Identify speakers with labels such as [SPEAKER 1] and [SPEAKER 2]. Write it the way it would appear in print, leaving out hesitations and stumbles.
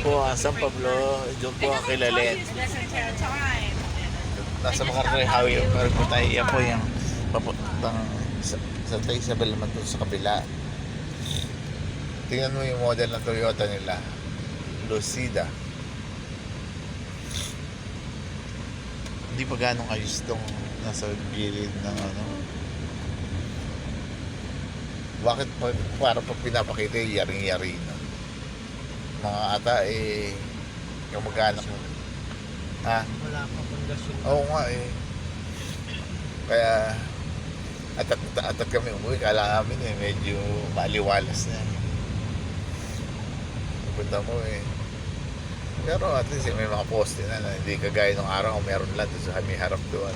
[SPEAKER 1] po ang San Pablo, doon po ang kilalit. Nasa Macarre Highway po tayo. Yan po yung papuntang Santa Isabel naman doon sa kabila. Tingnan mo yung model ng Toyota nila, Lucida. Hindi pa ganong ayos tong nasa gilid ng ano. Bakit para pag pinapakita yung yaring-yari na mga ata kamag-anak mo. Ha?
[SPEAKER 2] Wala pa pundasyon.
[SPEAKER 1] Oo nga Kaya atat kami umuwi. Kala namin medyo maliwalas na. Punta mo Pero at least may mga poste na hindi kagaya ng araw meron lang doon sa may harap doon.